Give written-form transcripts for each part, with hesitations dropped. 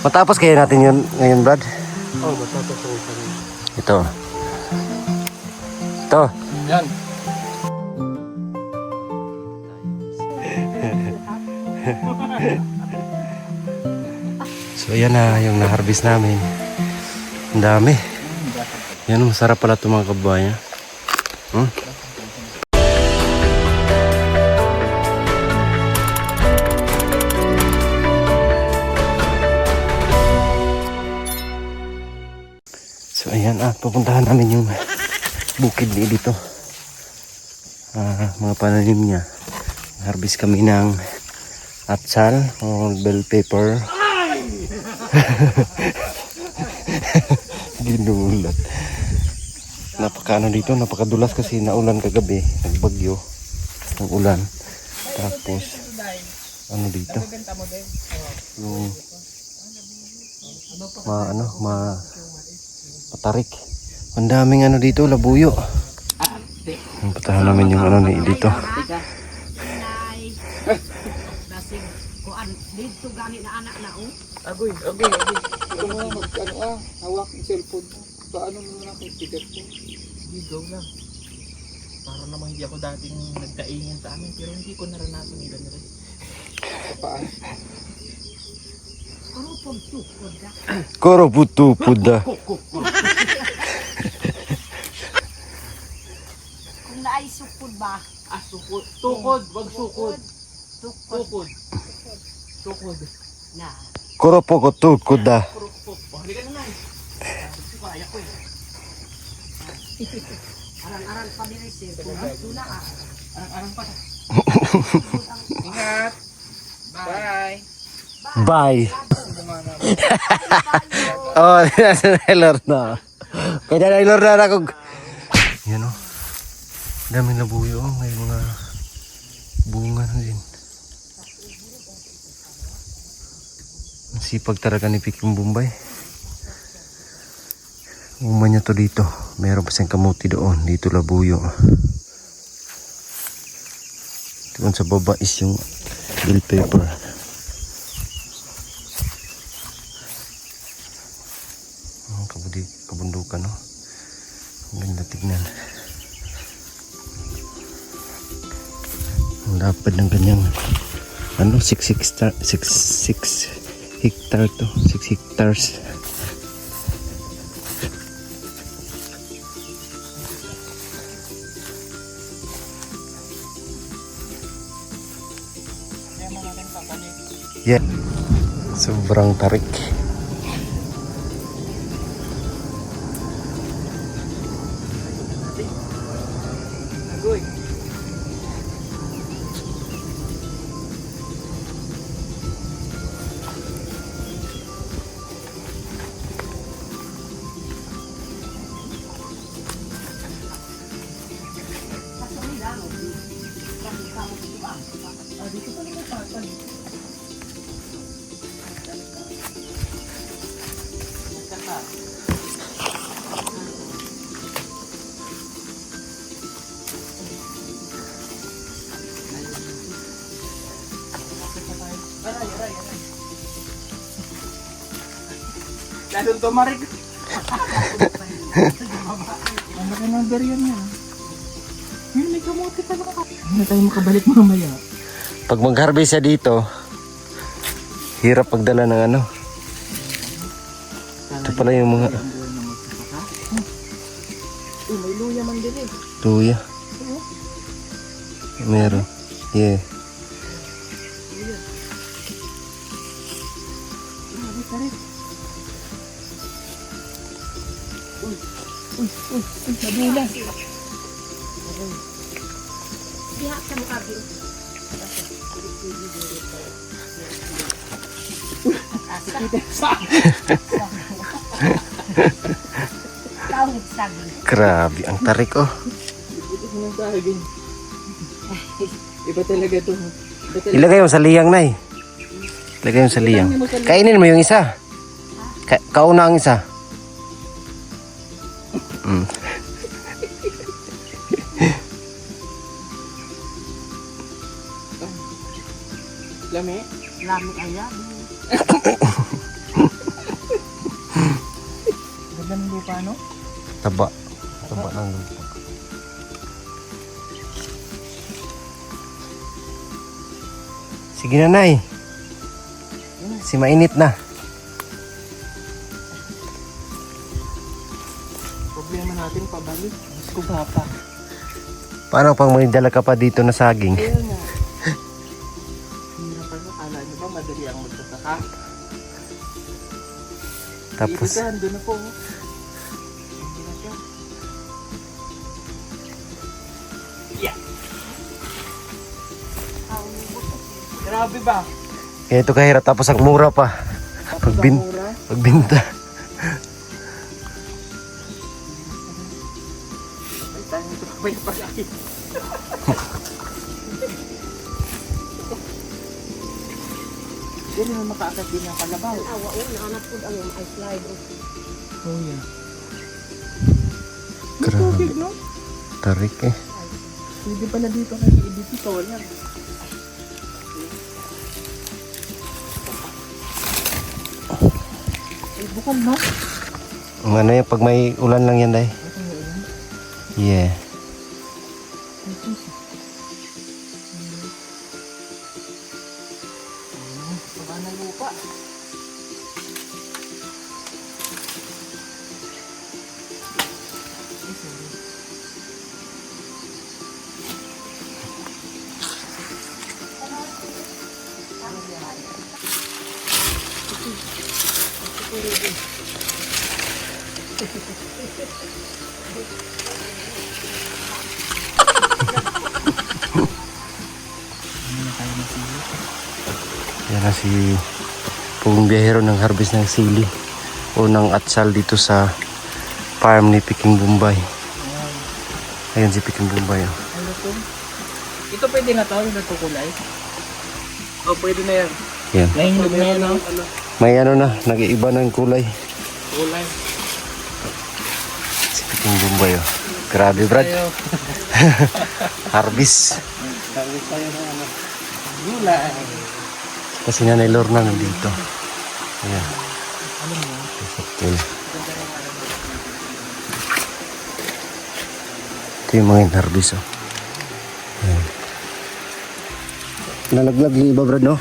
Matapos kaya natin yun ngayon, Brad? Oh, matapos ako sa rin. Ito. Ito. Yan. So ayan na yung na-harvest namin. Ang dami. Yan, masarap pala ito mga kabayan. So ayan, pupuntahan namin yung bukid ni dito. Mga pananim niya. Harvest kami ng atsal o bell pepper. Ginulat. Napakaano dito, napakadulas kasi naulan kagabi, nagbagyo ng ulan. Tapos ano dito? Yung patarik. Ang daming ano dito, labuyo. Patahan namin yung ano ni dito. Dito gani na anak na Agoy. Ito mo hawak yung cellphone mo. Paano mo na kung ticket ko? Go lang. Para naman hindi ako dating nagkaingin sa amin, pero hindi ko naranasan ilan rin. Paano? Koro putu puda. kung naay sukod ba? Sukod. Tukod, wag sukod. Tukod Tukod. na. Koro poko tu kuda. Halika na lang. Kaya ko eh. Arang-arang pa din sir. Tuna ka. Arang-arang pa. Ingat. Bye. Bye. Oh, nasa Nailor na. Kaya Nailor na ako. Yan o. Daming labuyo. May mga bunga na din. Ang sipag talaga ni Piking Bombay. Uma niya to dito. Meron pa siyang kamuti doon. Dito labuyo. Doon sa baba is yung bell pepper. Kabundukan, no? Ang ganda tignan. Ang lapad ng kanyang 6 hectare to. 6 hectares. Yeah. Sobrang tarik. Agoy. Dito pa naman patan. Aray. Lalong tumarik. Ano ka ng darian niya? Yun, may kamote pa lang. Hindi tayo makabalik mamaya. Pag mag-harvest siya dito, hirap pagdala ng ano. Ito pala yung mga May luya man din eh. luya. Meron. Yeah. Madulas. Diha ka mo abi. Tawid sagi. Grabe, ang tarik oh. Iba talaga to. Ilagay mo sa liyang, Nay. Ilagay mo sa liyang. Kainin mo yung isa. Kauna ang isa. Lami? Lami ayan. ng lupa, no? Taba. Taba ng lupa. Sige na, Nay. Si mainit na. Problema natin pabalik. Mas kuba pa. Paano pang may dala ka pa dito na saging? Kaya nga. Hirap pa na. Kala nyo ba madali ang magsasaka? Tapos, Iibigan, doon na po. Hindi na siya. Yeah. Grabe ba? kaya ito kahirap tapos ang mura pa. Pagbinta. Ay, tayo nito kabay pa laki. Hindi naman makaakit din ang kalabaw. Awa o, naanap po ang ice slide. Oh, yeah. Grabe. Tubig, no? Tarik eh. Pwede pala dito kay i-edit ito. Yan. Ay, bukal, no? Ang ano yan, pag may ulan lang yan, Day. Ito yung ulan. Yeah. Ay, sus. Baka na lupa. Ay, sorry. Yan na si Pugong Biyahero ng harvest ng sili o ng atsal dito sa farm ni Piking Bombay. Ayan si Piking Bombay. Oh. Ano to? Ito pwede na to, yung natukulay. Oh, pwede na yan. Yan. Nahinog na yan, no? May ano na, nag-iiba ng kulay. Kulay. Si Piking Bombay. Oh. Grabe, Brad. Tayo. Harvest. Sabi tayo na ano. Gulay. Kasi Nanay Lorna nandito. Ayan. Ano mo? Okay. Ito yung mga harvest. Oh. Ayan. Nalaglag yung iba, Brad, no?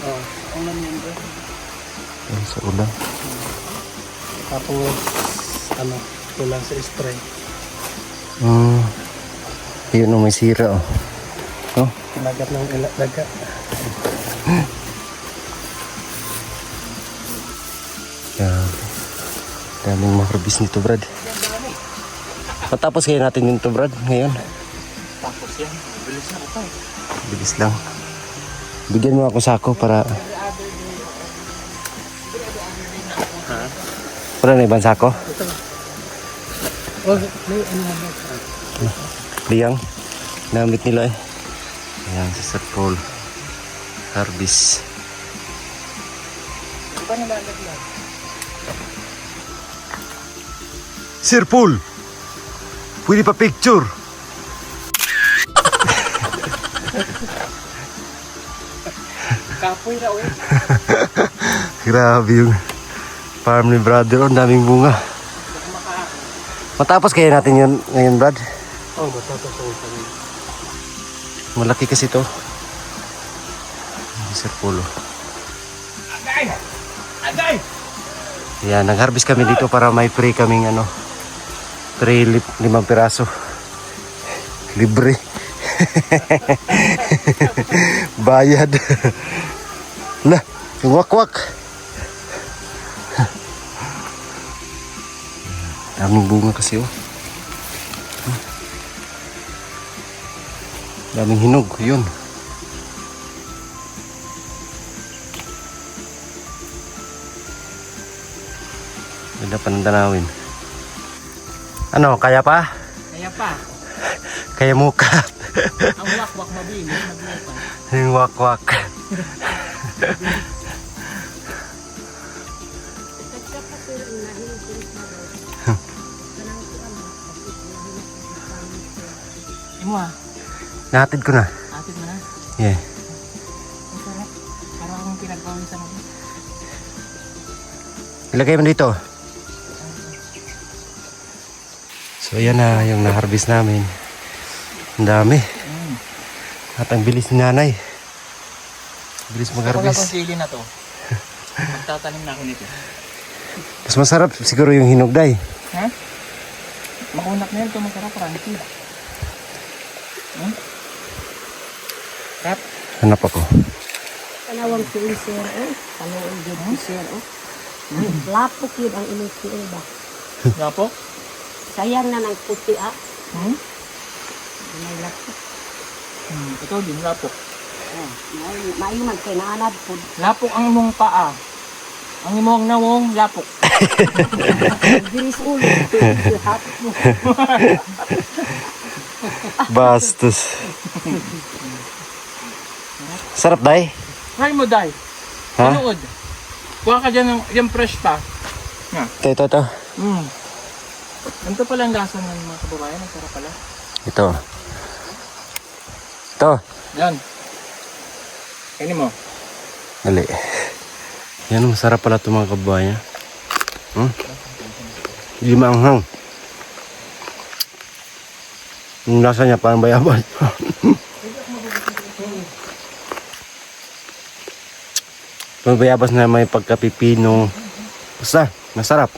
Oh, ulan yan bro. Ayan, sa ulan. Tapos, ano, kulang sa spray. Yun o, may sira. Oh. No? Nagat ng daga. Grabe. Daming maharbis nito, Brad. Matapos kaya natin yun to, Brad, ngayon. Tapos yan, bilis na ito. Bilis lang. Bigyan mo ako sako para... Wala na ibang sako? Oh, may ano naman. Liyang. Namit nila eh. Ayan, si Sir Paul. Harvest. Di ba nalalaglag? Sir Paul! Pwede pa picture? Kapoy na uwi. Grabe yung farm ni brother. Ang daming bunga. Matapos kaya natin yun ngayon, Brad. Oh, matapos ako kami. Malaki kasi to. Sir Paul. Agay! Agay! Yan, nag-harvest kami dito para may free kaming ano. 5 piraso. Libre. Bayad. Lah, yung wakwak. Daming bunga kasi oh. Daming hinog, yun. Ganda pa ng tanawin. Ano, kaya pa? Kaya pa, Kaya muka. ang wakwak mabilis, maglupan. Yung wakwak. Imo ah, Nahatid ko na. atid mo na. Yeah. Ang sarap. Parang pinagpawisan ako. Ilagay mo dito. So ayan na yung na-harvest namin. Ang dami. At ang bilis ni nanay. Bilis Ako na tong mag-harvest. sili na to. Magtatanim na ako nito. Mas masarap siguro yung hinugday. Ha? Makunak na yan ito. Masarap, crunchy. Kap? Hanap ako. Panawang tuloy sir, oh. Panawang good sir, oh. Lapok yun ang inusin ba? Lapok? Sayang na ng puti, ah. May lapok. Ito din, lapok. Oh, maiman kay naanad po. Lapok ang imong paa. Ang imong nawong lapok. Biris ulo. Lapok mo. Bastos. Sarap, day. Try mo, Day. Ha? Panood. Kuha ka dyan yung fresh pa. Ito. Ganito pala ang lasa ng mga kababayan. Ang sarap pala. Ito. Ito. Yan. Kainin mo. Dali. Yan, masarap pala ito mga kababayan. Hindi maanghang. Yung lasa niya parang bayabas. Parang bayabas na may pagkapipino. Basta, masarap.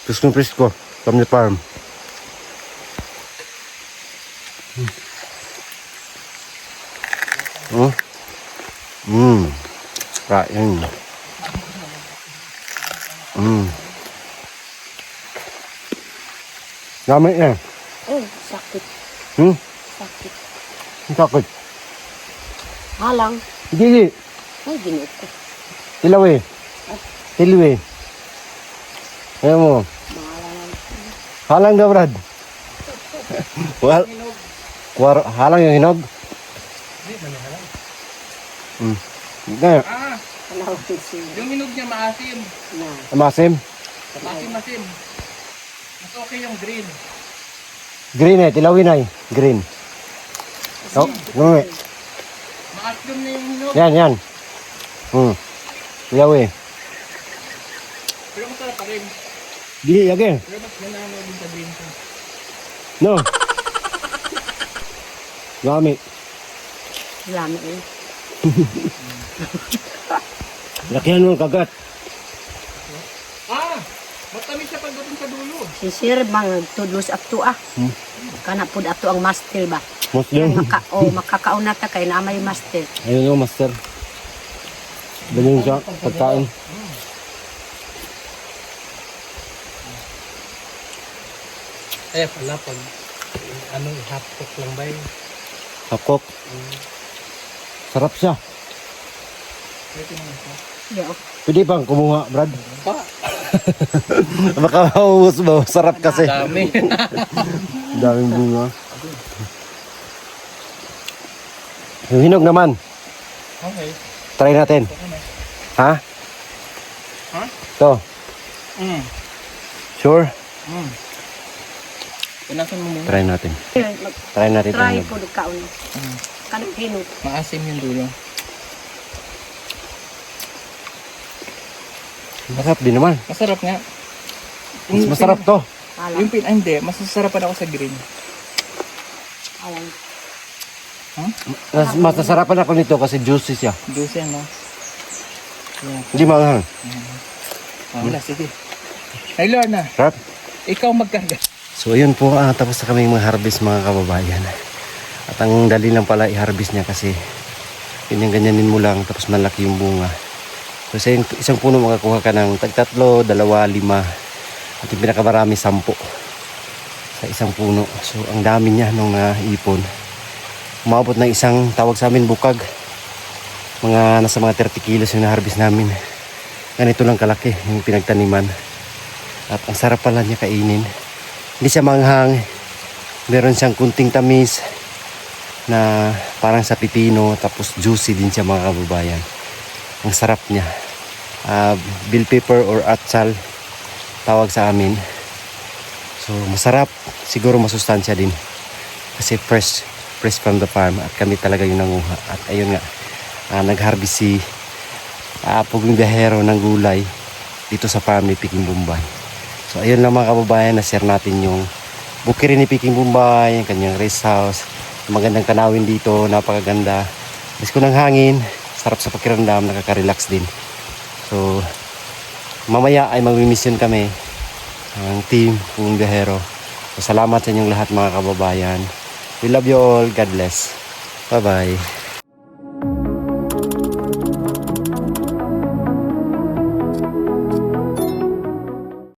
Presko from the farm. Kain. Gamit na. Sakit. Sakit. Sakit. Halang. Hindi. Ay, ginuot ko. Tilawi. Tilawi. Ayan mo. Mahalangan. Halang daw, Brad. Halang yung hinog? Hindi. Panawang sir. Yung hinog niya maasim. Na. Masim. Masim. Mas okay yung green. Green eh. Tilawi na eh. Green. Oh, gumi. Maasim na yung hinog. Yan. Tilawi. Pero masarap pa rin. Di, again. Pero mas nanalo din sa green ko. No. Gamit. Lami eh. Lakihan mo ang kagat. Matamis siya pagdating sa dulo. Si sir, mga tudlos ato ah. Kana po ato ang master ba? Muslim. Makakauna ta kay na may master. Ayun o, master. Galing siya. Pagkain. Eh, pala pag hapok lang ba yun? Hapkok. Sarap siya. Yeah, oh. Pwede bang kumuha, Brad? Baka mauus mo. Sarap kasi. Dami. Daming bunga. Yung hinog naman. Okay. Try natin. Ha? Ha? Ito. Sure? Pinasan mo muna. Try natin. Try natin. Try yung hinog. po kaon. Kanang hinog. Maasim yung dulo. Masarap din naman. Masarap nga. Mas masarap to. Halang. Yung hindi. Mas masarapan ako sa green. Halang. Mas masasarapan ako nito kasi juicy siya. Juicy yan, no? Hindi maanghang. Wala, sige. Ay, Lorna. Sarap. Ikaw magkarga. So ayun po, tapos na kami mag-harvest mga kababayan. At ang dali lang pala i-harvest niya kasi ganyan-ganyanin mo lang tapos malaki yung bunga. So sa isang puno makakuha ka ng tag-3, 2, 5 at yung pinakamarami 10 sa isang puno. So ang dami niya nung naipon. Umabot ng isang tawag sa amin bukag. Nasa mga 30 kilos yung na-harvest namin. Ganito lang kalaki yung pinagtaniman. At ang sarap pala niya kainin. Hindi siya manghang. Meron siyang kunting tamis na parang sa pipino. Tapos juicy din siya mga kababayan. Ang sarap niya. Bell pepper or atsal tawag sa amin. So masarap. Siguro masustansya din. Kasi fresh from the farm. At kami talaga yung nanguha. At ayun nga. Nag-harvest si Pugong Biyahero ng gulay. dito sa family Peking Bombay. So ayun lang mga kababayan, na share natin yung bukid ni Peking Bombay, yung kanyang rest house, magandang tanawin dito, napakaganda. Miss ko ng hangin, sarap sa pakiramdam, nakaka-relax din. So mamaya ay magmi-mission kami ang team Pung Biyahero. So salamat sa inyong lahat mga kababayan. We love you all. God bless. Bye bye.